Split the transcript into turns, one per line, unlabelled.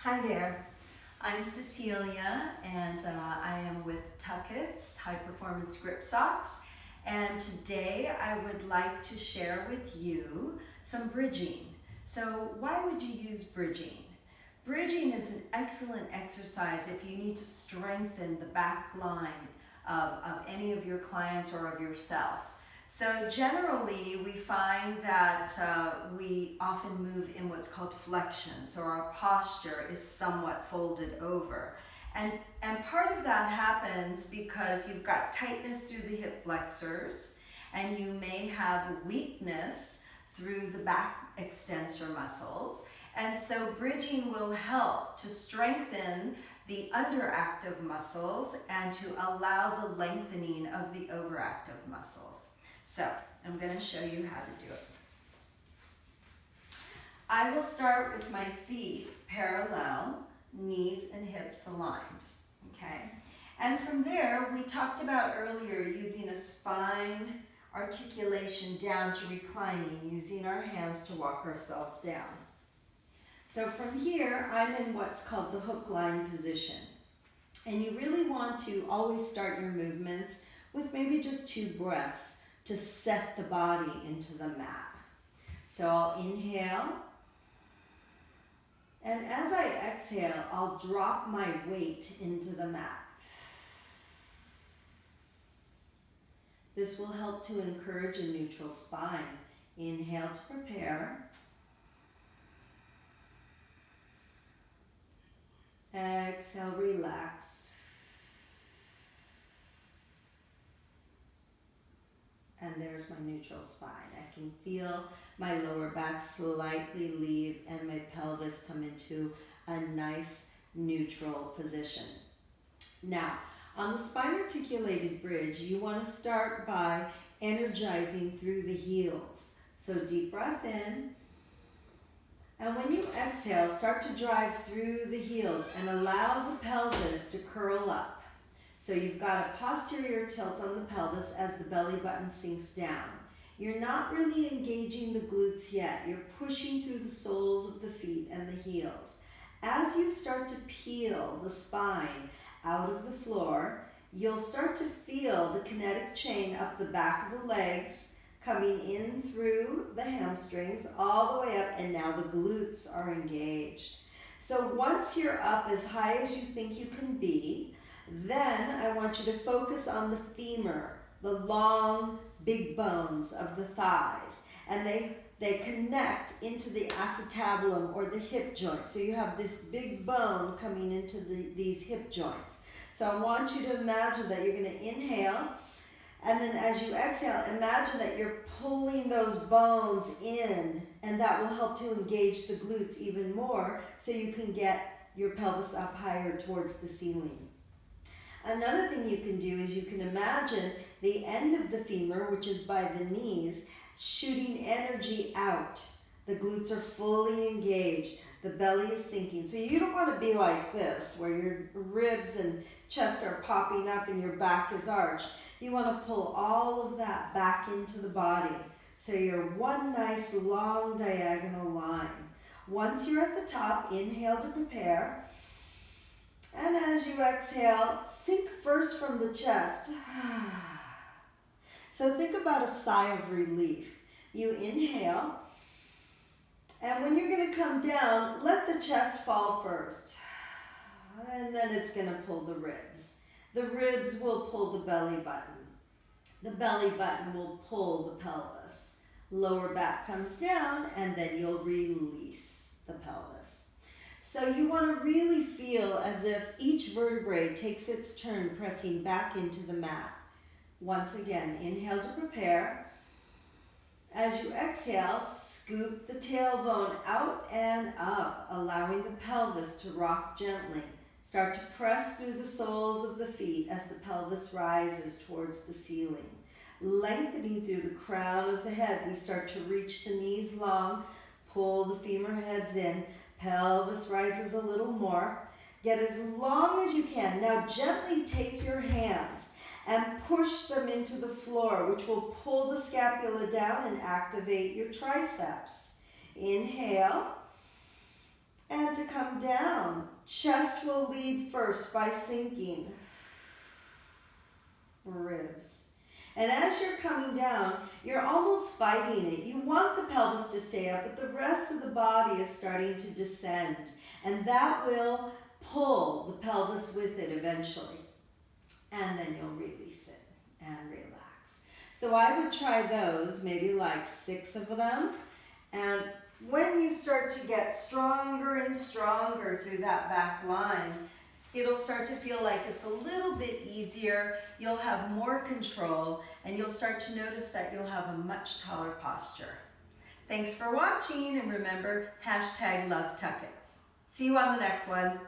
Hi there, I'm Cecilia and I am with Tucketts High Performance Grip Socks, and today I would like to share with you some bridging. So why would you use bridging? Bridging is an excellent exercise if you need to strengthen the back line of any of your clients or of yourself. So generally, we find that we often move in what's called flexion, so our posture is somewhat folded over. And part of that happens because you've got tightness through the hip flexors, and you may have weakness through the back extensor muscles. And so bridging will help to strengthen the underactive muscles and to allow the lengthening of the overactive muscles. So I'm going to show you how to do it. I will start with my feet parallel, knees and hips aligned, okay? And from there, we talked about earlier using a spine articulation down to reclining, using our hands to walk ourselves down. So from here, I'm in what's called the hook line position. And you really want to always start your movements with maybe just 2 breaths to set the body into the mat. So I'll inhale, and as I exhale, I'll drop my weight into the mat. This will help to encourage a neutral spine. Inhale to prepare. Exhale, relax. And there's my neutral spine. I can feel my lower back slightly leave and my pelvis come into a nice neutral position. Now, on the spine articulated bridge, you want to start by energizing through the heels. So deep breath in. And when you exhale, start to drive through the heels and allow the pelvis to curl up. So you've got a posterior tilt on the pelvis as the belly button sinks down. You're not really engaging the glutes yet. You're pushing through the soles of the feet and the heels. As you start to peel the spine out of the floor, you'll start to feel the kinetic chain up the back of the legs, coming in through the hamstrings all the way up, and now the glutes are engaged. So once you're up as high as you think you can be, then I want you to focus on the femur, the long, big bones of the thighs. And they connect into the acetabulum or the hip joint. So you have this big bone coming into these hip joints. So I want you to imagine that you're going to inhale. And then as you exhale, imagine that you're pulling those bones in. And that will help to engage the glutes even more so you can get your pelvis up higher towards the ceiling. Another thing you can do is you can imagine the end of the femur, which is by the knees, shooting energy out. The glutes are fully engaged. The belly is sinking. So you don't want to be like this, where your ribs and chest are popping up and your back is arched. You want to pull all of that back into the body. So you're one nice long diagonal line. Once you're at the top, inhale to prepare. And as you exhale, sink first from the chest. So think about a sigh of relief. You inhale, and when you're going to come down, let the chest fall first. And then it's going to pull the ribs. The ribs will pull the belly button. The belly button will pull the pelvis. Lower back comes down, and then you'll release the pelvis. So you want to really feel as if each vertebrae takes its turn pressing back into the mat. Once again, inhale to prepare. As you exhale, scoop the tailbone out and up, allowing the pelvis to rock gently. Start to press through the soles of the feet as the pelvis rises towards the ceiling. Lengthening through the crown of the head, we start to reach the knees long, pull the femur heads in. Pelvis rises a little more. Get as long as you can. Now gently take your hands and push them into the floor, which will pull the scapula down and activate your triceps. Inhale. And to come down, chest will lead first by sinking. Ribs. And as you're coming down, you're almost fighting it. You want the pelvis to stay up, but the rest of the body is starting to descend. And that will pull the pelvis with it eventually. And then you'll release it and relax. So I would try those, maybe like 6 of them. And when you start to get stronger and stronger through that back line, it'll start to feel like it's a little bit easier. You'll have more control, and you'll start to notice that you'll have a much taller posture. Thanks for watching, and remember, #LoveTucketts. See you on the next one.